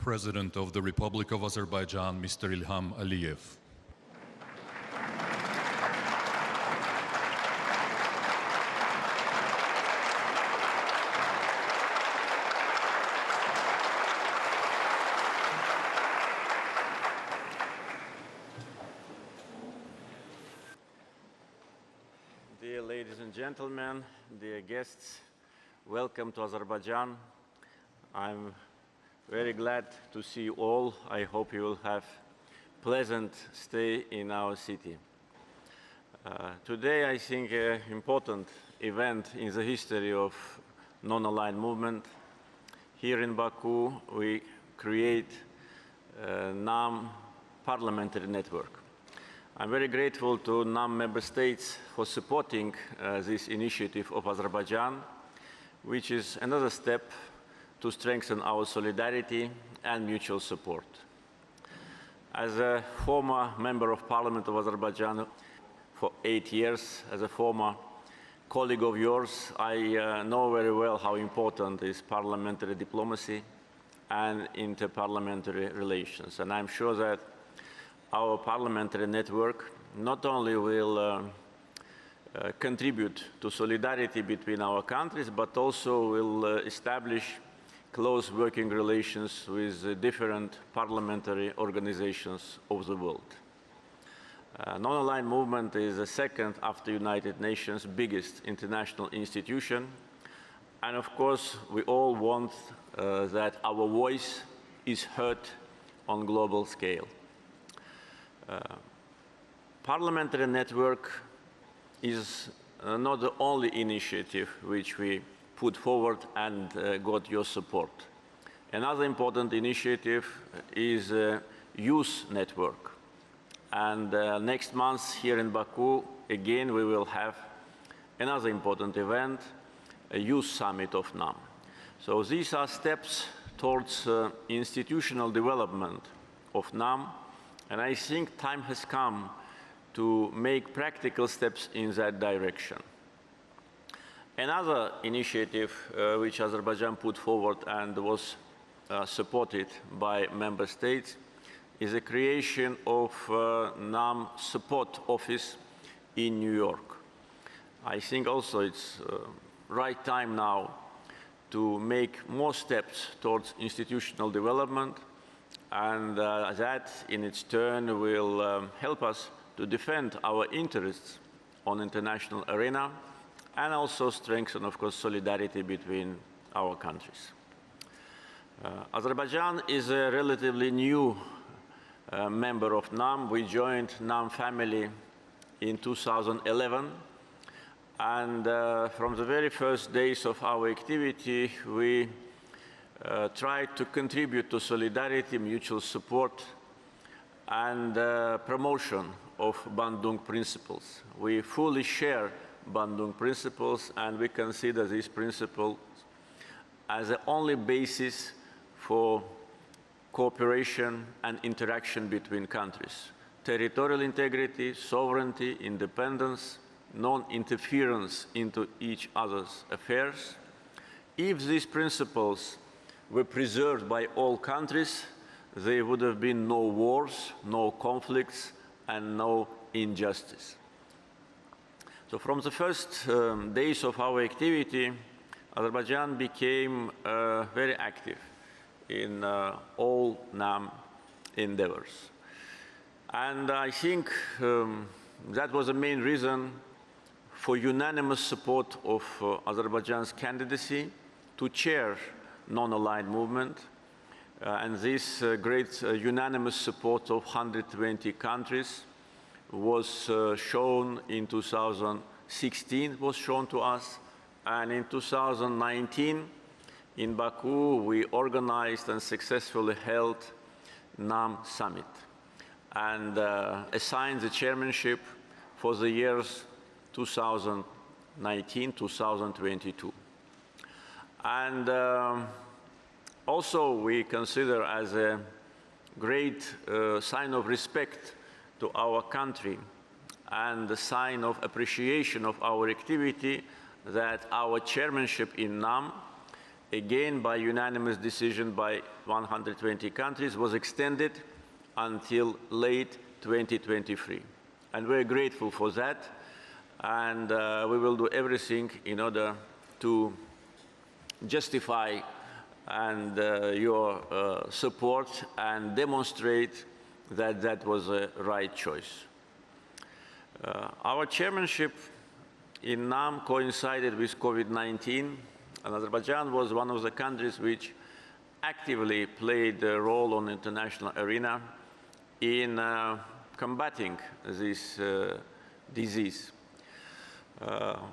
President of the Republic of Azerbaijan, Mr. İlham Əliyev. Dear ladies and gentlemen, dear guests, welcome to Azerbaijan. I'm very glad to see you all. I hope you will have a pleasant stay in our city. Today, I think, an important event in the history of non-aligned movement. Here in Baku, we create a NAM parliamentary network. I'm very grateful to NAM member states for supporting this initiative of Azerbaijan, which is another step to strengthen our solidarity and mutual support. As a former member of Parliament of Azerbaijan for 8 years, as a former colleague of yours, I know very well how important is parliamentary diplomacy and interparliamentary relations. And I'm sure that our parliamentary network not only will contribute to solidarity between our countries, but also will establish close working relations with different parliamentary organizations of the world. Non-aligned movement is the second after United Nations biggest international institution. And of course, we all want that our voice is heard on global scale. Parliamentary network is not the only initiative which we put forward and got your support. Another important initiative is a youth network. And next month here in Baku, again, we will have another important event, a youth summit of NAM. So these are steps towards institutional development of NAM. And I think time has come to make practical steps in that direction. Another initiative which Azerbaijan put forward and was supported by member states is the creation of NAM support office in New York. I think also it's right time now to make more steps towards institutional development, and that in its turn will help us to defend our interests on international arena and also strengthen, of course, solidarity between our countries. Azerbaijan is a relatively new member of NAM. We joined NAM family in 2011, and from the very first days of our activity, we tried to contribute to solidarity, mutual support, and promotion of Bandung principles. We fully share Bandung principles, and we consider these principles as the only basis for cooperation and interaction between countries. Territorial integrity, sovereignty, independence, non-interference into each other's affairs. If these principles were preserved by all countries, there would have been no wars, no conflicts, and no injustice. So from the first days of our activity, Azerbaijan became very active in all NAM endeavors. And I think that was the main reason for unanimous support of Azerbaijan's candidacy to chair non-aligned movement. And this great unanimous support of 120 countries was shown in 2016, was shown to us. And in 2019, in Baku, we organized and successfully held NAM Summit and assigned the chairmanship for the years 2019-2022. And also we consider as a great sign of respect to our country and a sign of appreciation of our activity that our chairmanship in NAM again by unanimous decision by 120 countries, was extended until late 2023. And we're grateful for that, and we will do everything in order to justify and your support and demonstrate that that was a right choice. Our chairmanship in NAM coincided with COVID-19, and Azerbaijan was one of the countries which actively played a role on the international arena in combating this disease.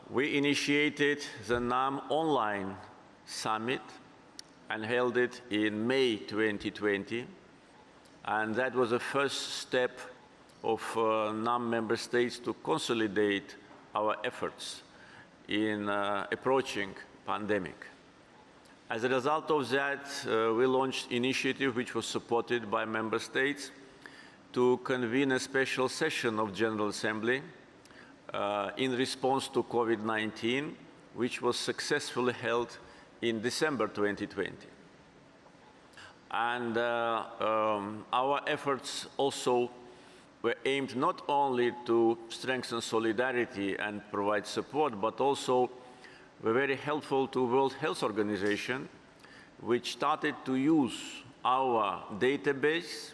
We initiated the NAM online summit and held it in May 2020, and that was the first step of NAM member states to consolidate our efforts in approaching pandemic. As a result of that, we launched an initiative which was supported by member states to convene a special session of General Assembly in response to COVID-19, which was successfully held in December 2020. And our efforts also were aimed not only to strengthen solidarity and provide support, but also were very helpful to World Health Organization, which started to use our database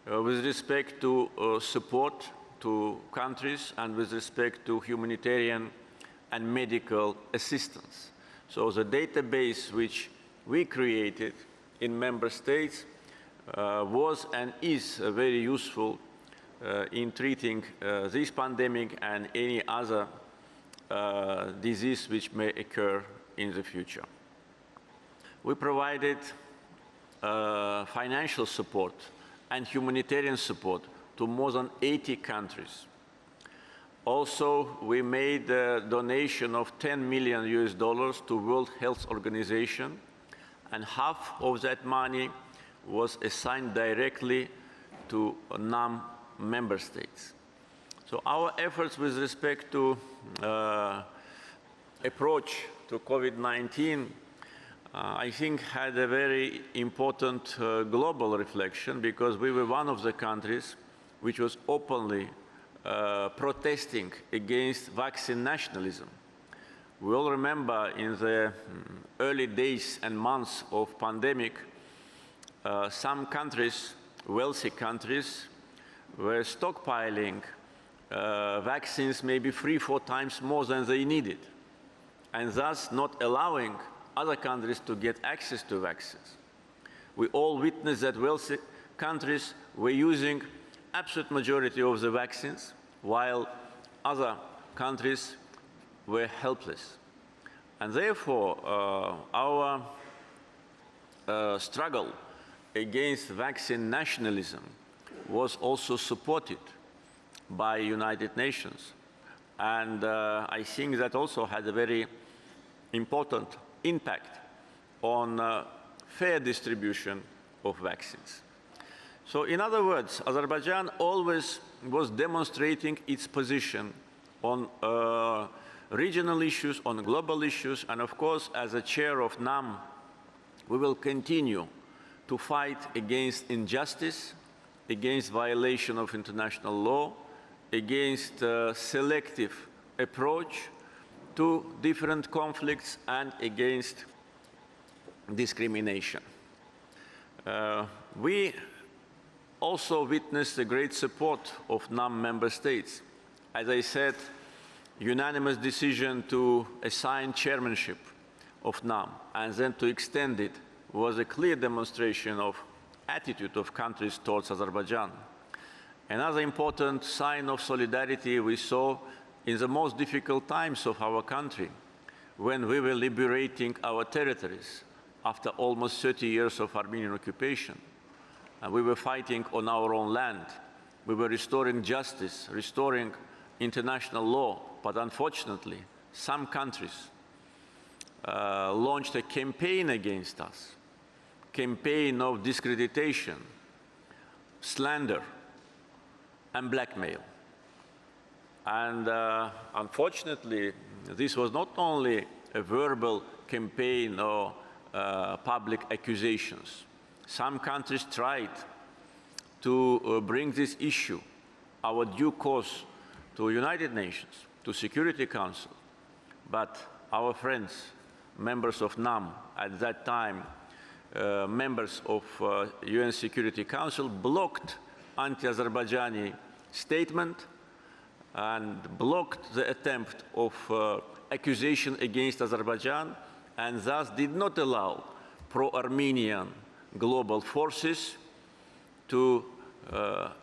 with respect to support to countries and with respect to humanitarian and medical assistance. So the database which we created in member states was and is very useful in treating this pandemic and any other disease which may occur in the future. We provided financial support and humanitarian support to more than 80 countries. Also, we made a donation of $10 million to World Health Organization, and half of that money was assigned directly to NAM member states. So our efforts with respect to approach to COVID-19, I think had a very important global reflection, because we were one of the countries which was openly protesting against vaccine nationalism. We all remember in the early days and months of pandemic, some countries, wealthy countries, were stockpiling vaccines maybe 3-4 times more than they needed, and thus not allowing other countries to get access to vaccines. We all witnessed that wealthy countries were using absolute majority of the vaccines, while other countries were helpless. And therefore, our struggle against vaccine nationalism was also supported by United Nations. And I think that also had a very important impact on fair distribution of vaccines. So in other words, Azerbaijan always was demonstrating its position on regional issues, on global issues, and of course, as a chair of NAM, we will continue to fight against injustice, against violation of international law, against selective approach to different conflicts, and against discrimination. We also witnessed the great support of NAM member states. As I said, unanimous decision to assign chairmanship of NAM and then to extend it was a clear demonstration of attitude of countries towards Azerbaijan. Another important sign of solidarity we saw in the most difficult times of our country, when we were liberating our territories after almost 30 years of Armenian occupation. And we were fighting on our own land. We were restoring justice, restoring international law. But unfortunately, some countries launched a campaign against us, campaign of discreditation, slander, and blackmail. And unfortunately, this was not only a verbal campaign or public accusations. Some countries tried to bring this issue, our due course, to United Nations, to Security Council, but our friends, members of NAM, at that time, members of UN Security Council, blocked anti-Azerbaijani statement and blocked the attempt of accusation against Azerbaijan, and thus did not allow pro-Armenian global forces to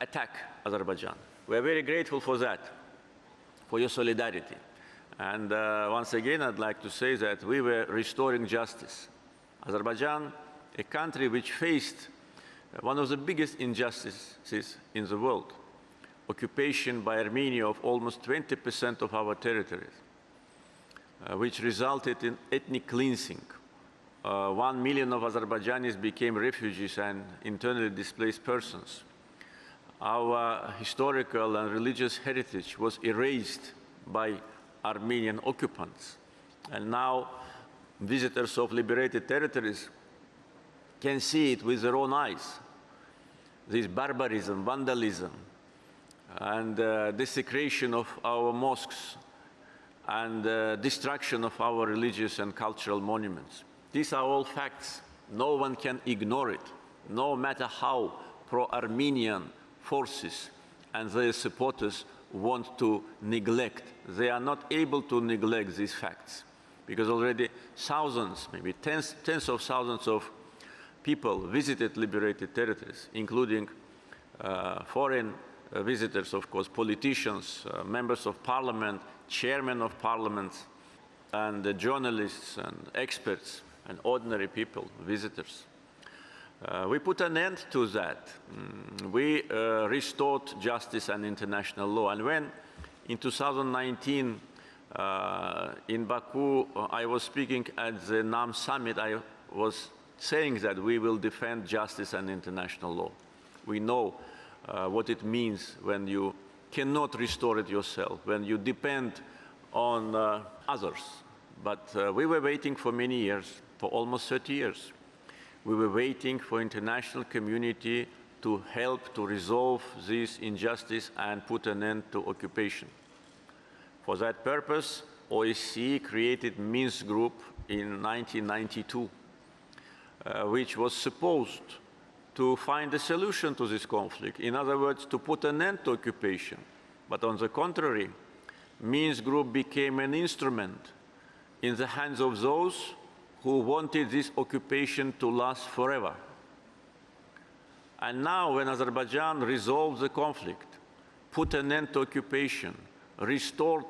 attack Azerbaijan. We are very grateful for that, for your solidarity. And once again, I'd like to say that we were restoring justice. Azerbaijan, a country which faced one of the biggest injustices in the world, occupation by Armenia of almost 20% of our territories, which resulted in ethnic cleansing. 1 million of Azerbaijanis became refugees and internally displaced persons. Our historical and religious heritage was erased by Armenian occupants. And now visitors of liberated territories can see it with their own eyes. This barbarism, vandalism, and desecration of our mosques, and destruction of our religious and cultural monuments. These are all facts. No one can ignore it, no matter how pro-Armenian forces and their supporters want to neglect. They are not able to neglect these facts, because already thousands, maybe tens of thousands of people visited liberated territories, including foreign visitors, of course, politicians, members of parliament, chairmen of parliaments, and journalists and experts and ordinary people, visitors. We put an end to that. We restored justice and international law. And when, in 2019, in Baku, I was speaking at the NAM summit, I was saying that we will defend justice and international law. We know what it means when you cannot restore it yourself, when you depend on others. But we were waiting for many years, for almost 30 years. We were waiting for international community to help to resolve this injustice and put an end to occupation. For that purpose, OSCE created Minsk Group in 1992, which was supposed to find a solution to this conflict. In other words, to put an end to occupation. But on the contrary, Minsk Group became an instrument in the hands of those who wanted this occupation to last forever. And now, when Azerbaijan resolved the conflict, put an end to occupation, restored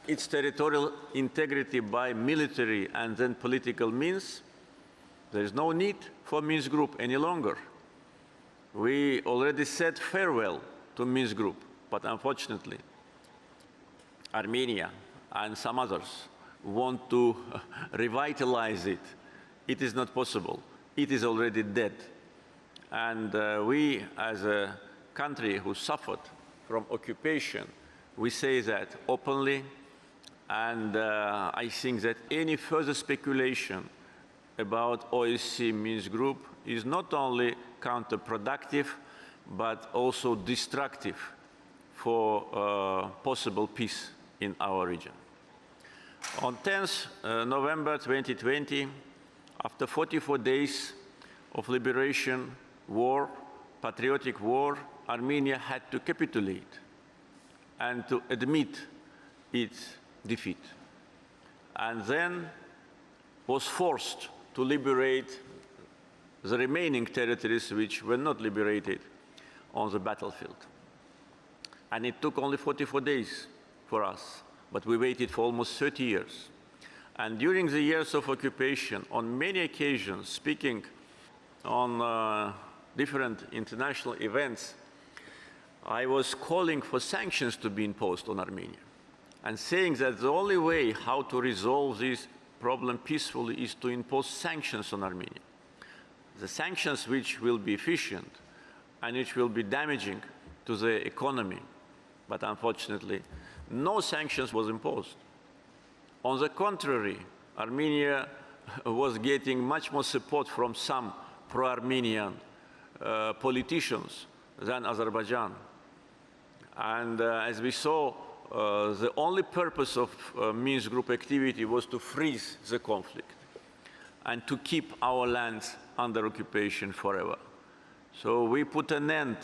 its territorial integrity by military and then political means, there is no need for Minsk Group any longer. We already said farewell to Minsk Group, but unfortunately, Armenia and some others want to revitalize it. It is not possible. It is already dead. And we, as a country who suffered from occupation, we say that openly, and I think that any further speculation about OSCE Minsk Group is not only counterproductive, but also destructive for possible peace in our region. On 10th November 2020, after 44 days of liberation, war, patriotic war, Armenia had to capitulate and to admit its defeat, and then was forced to liberate the remaining territories which were not liberated on the battlefield. And it took only 44 days for us, but we waited for almost 30 years. And during the years of occupation, on many occasions, speaking on different international events, I was calling for sanctions to be imposed on Armenia, and saying that the only way how to resolve this problem peacefully is to impose sanctions on Armenia. The sanctions which will be efficient and which will be damaging to the economy. But unfortunately, no sanctions was imposed. On the contrary, Armenia was getting much more support from some pro-Armenian politicians than Azerbaijan. And as we saw, the only purpose of Minsk Group activity was to freeze the conflict and to keep our lands under occupation forever. So we put an end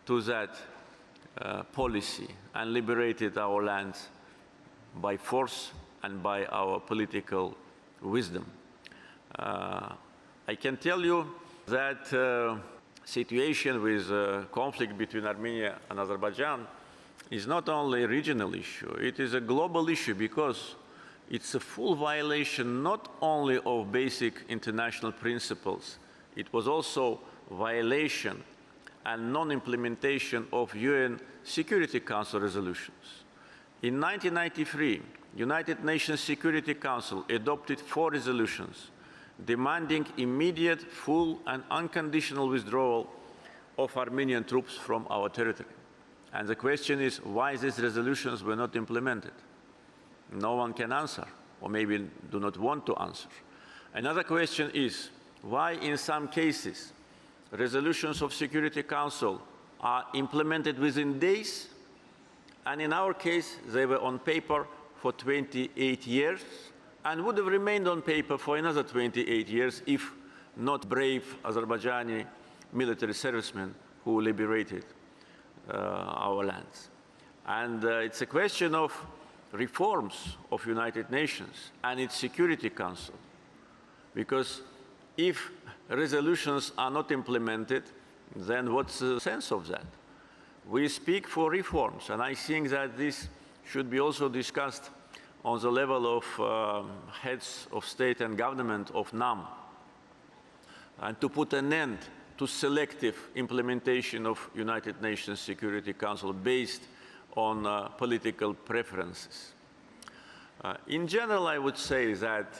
to that policy and liberated our lands by force and by our political wisdom. I can tell you that situation with conflict between Armenia and Azerbaijan is not only a regional issue, it is a global issue because it's a full violation not only of basic international principles, it was also violation and non-implementation of UN Security Council resolutions. In 1993, United Nations Security Council adopted 4 resolutions demanding immediate, full and unconditional withdrawal of Armenian troops from our territory. And the question is why these resolutions were not implemented. No one can answer, or maybe do not want to answer. Another question is why in some cases resolutions of Security Council are implemented within days, and in our case they were on paper for 28 years and would have remained on paper for another 28 years if not brave Azerbaijani military servicemen who liberated our lands. And it's a question of reforms of United Nations and its Security Council, because if resolutions are not implemented, then what's the sense of that? We speak for reforms, and I think that this should be also discussed on the level of heads of state and government of NAM, and to put an end to selective implementation of United Nations Security Council based on political preferences. In general, I would say that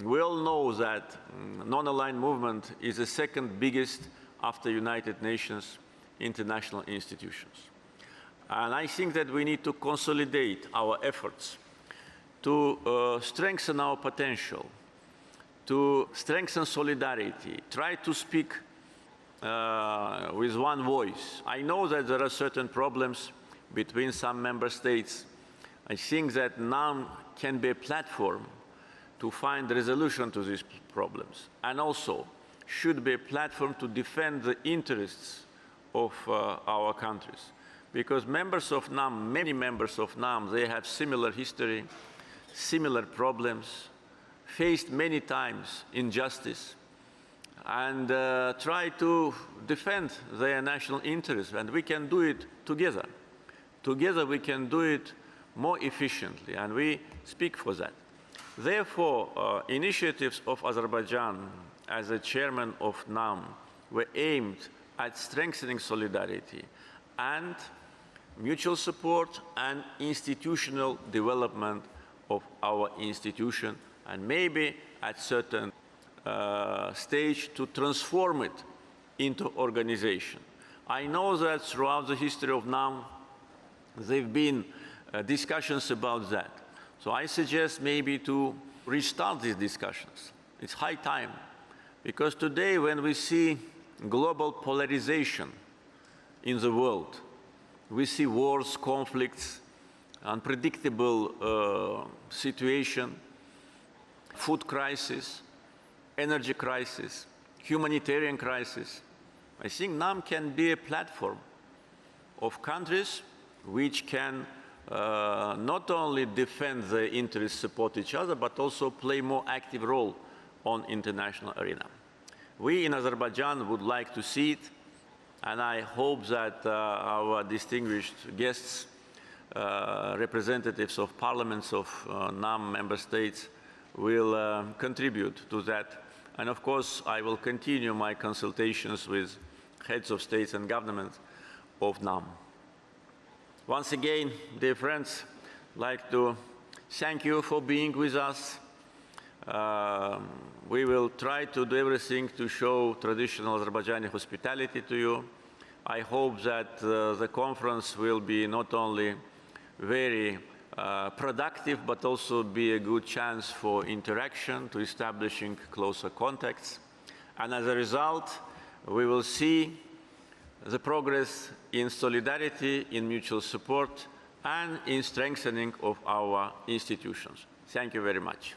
we all know that non-aligned movement is the second biggest after United Nations international institutions. And I think that we need to consolidate our efforts to strengthen our potential, to strengthen solidarity, try to speak with one voice. I know that there are certain problems between some member states. I think that NAM can be a platform to find a resolution to these problems, and also should be a platform to defend the interests of our countries. Because members of NAM, many members of NAM, they have similar history, similar problems, faced many times injustice, and try to defend their national interests, and we can do it together. Together we can do it more efficiently, and we speak for that. Therefore, initiatives of Azerbaijan as a chairman of NAM were aimed at strengthening solidarity and mutual support and institutional development of our institution, and maybe at certain stage to transform it into organization. I know that throughout the history of NAM, there have been discussions about that. So I suggest maybe to restart these discussions. It's high time, because today when we see global polarization in the world, we see wars, conflicts, unpredictable situation, food crisis, energy crisis, humanitarian crisis. I think NAM can be a platform of countries which can not only defend their interests, support each other, but also play more active role on international arena. We in Azerbaijan would like to see it, and I hope that our distinguished guests, representatives of parliaments of NAM member states, will contribute to that. And of course, I will continue my consultations with heads of states and governments of NAM. Once again, dear friends, I'd like to thank you for being with us. We will try to do everything to show traditional Azerbaijani hospitality to you. I hope that the conference will be not only very productive, but also be a good chance for interaction, to establishing closer contacts. And as a result, we will see the progress in solidarity, in mutual support, and in strengthening of our institutions. Thank you very much.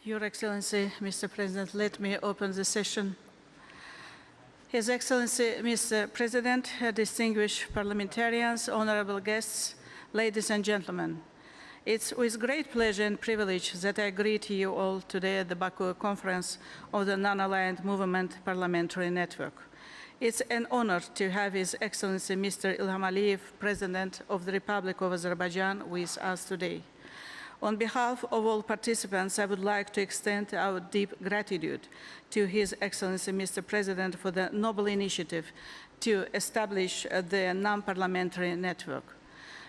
Your Excellency, Mr. President, let me open the session. His Excellency, Mr. President, distinguished parliamentarians, honorable guests, ladies and gentlemen. It's with great pleasure and privilege that I greet you all today at the Bakı conference of the Non-Aligned Movement Parliamentary Network. It's an honor to have His Excellency Mr. İlham Əliyev, President of the Republic of Azerbaijan, with us today. On behalf of all participants, I would like to extend our deep gratitude to His Excellency Mr. President for the noble initiative to establish the non-parliamentary network.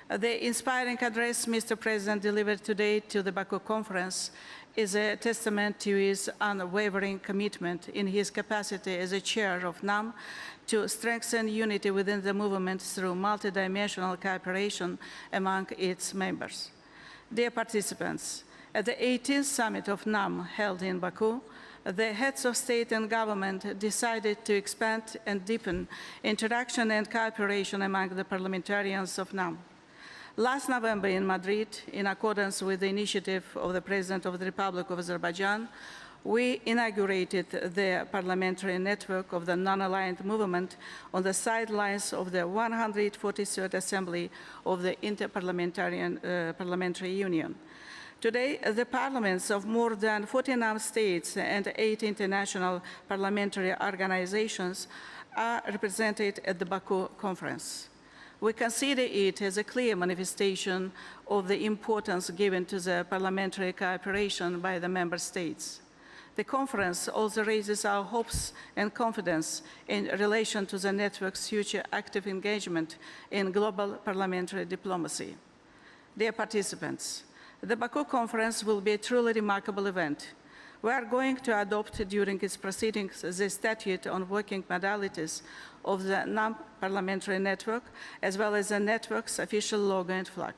The inspiring address Mr. President delivered today to the Bakı conference is a testament to his unwavering commitment in his capacity as a chair of NAM to strengthen unity within the movement through multidimensional cooperation among its members. Dear participants, at the 18th summit of NAM held in Baku, the heads of state and government decided to expand and deepen interaction and cooperation among the parliamentarians of NAM. Last November in Madrid, in accordance with the initiative of the President of the Republic of Azerbaijan, we inaugurated the parliamentary network of the non-aligned movement on the sidelines of the 143rd Assembly of the Parliamentary Union. Today, the parliaments of more than 49 states and 8 international parliamentary organizations are represented at the Baku conference. We consider it as a clear manifestation of the importance given to the parliamentary cooperation by the member states. The conference also raises our hopes and confidence in relation to the network's future active engagement in global parliamentary diplomacy. Dear participants, the Baku conference will be a truly remarkable event. We are going to adopt during its proceedings the statute on working modalities of the non-parliamentary network, as well as the network's official logo and flag.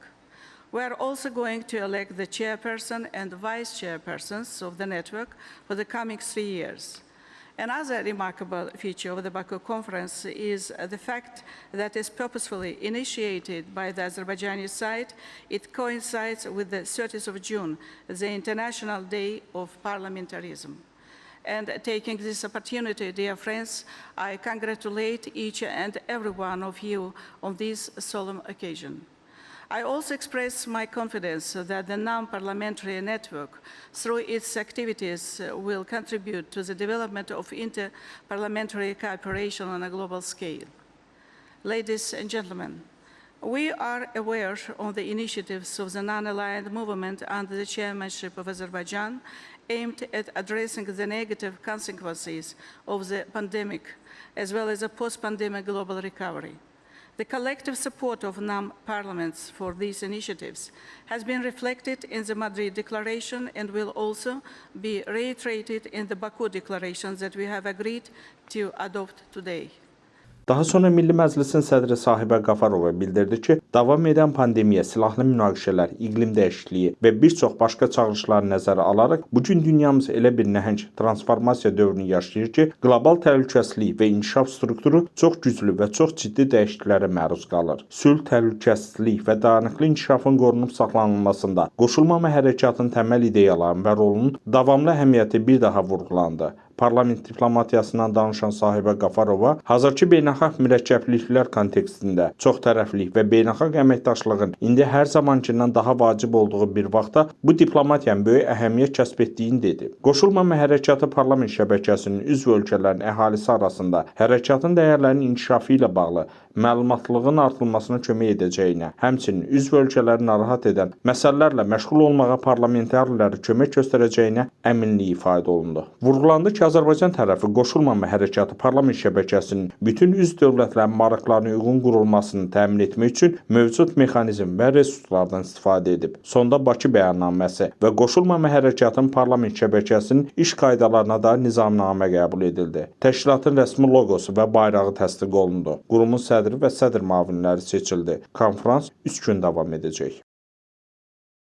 We are also going to elect the chairperson and vice chairpersons of the network for the coming 3 years. Another remarkable feature of the Baku conference is the fact that is purposefully initiated by the Azerbaijani side. It coincides with the 30th of June, the International Day of Parliamentarism. And taking this opportunity, dear friends, I congratulate each and every one of you on this solemn occasion. I also express my confidence that the non-parliamentary network, through its activities, will contribute to the development of inter-parliamentary cooperation on a global scale. Ladies and gentlemen, we are aware of the initiatives of the non-aligned movement under the chairmanship of Azerbaijan, aimed at addressing the negative consequences of the pandemic, as well as a post-pandemic global recovery. The collective support of NAM parliaments for these initiatives has been reflected in the Madrid Declaration and will also be reiterated in the Baku Declaration that we have agreed to adopt today. Daha sonra Milli Məclisin sədri Sahibə Qafarova bildirdi ki, davam edən pandemiya, silahlı münaqişələr, iqlim dəyişikliyi və bir çox başqa çağırışları nəzərə alaraq bugün dünyamız elə bir nəhəng transformasiya dövrünü yaşayır ki, qlobal təhlükəsizlik və inkişaf strukturu çox güclü və çox ciddi dəyişikliklərə məruz qalır. Sülh, təhlükəsizlik və dayanıqlı inkişafın qorunub saxlanılmasında Qoşulmama hərəkatının təməl ideyalarının və rolunun davamlı əhəmiyyəti bir daha vurğulandı. Parlament diplomatiyasından danışan Sahibə Qafarova, hazırki beynəlxalq mürəkkəbliklər kontekstində çoxtərəflik və beynəlxalq əməkdaşlığın indi hər zamankindən daha vacib olduğu bir vaxtda bu diplomatiyanın böyük əhəmiyyət kəsb etdiyini dedi. Qoşulmama hərəkatı parlament şəbəkəsinin üzv ölkələrin əhalisi arasında hərəkatın dəyərlərinin inkişafı ilə bağlı məlumatlığın artırılmasına kömək edəcəyinə, həmçinin üzv ölkələri narahat edən məsələlərlə məşğul olmağa parlamentarları kömək göstərəcəyinə əminlik ifadə olundu. Vurğulandı ki, ki, Azərbaycan tərəfi Qoşulmama Hərəkatı parlament şəbəkəsinin bütün üzv dövlətlərin maraqlarına uyğun qurulmasını təmin etmək üçün mövcud mexanizm və resurslardan istifadə edib. Sonda Bakı bəyannaməsi və Qoşulmama Hərəkatının parlament şəbəkəsinin iş qaydalarına da nizamnamə qəbul edildi. Təşkilatın rəsmi loqosu və bayrağı təsdiq olundu. Qurumun sədri və sədr müavinləri seçildi. Konfrans 3 gün davam edəcək.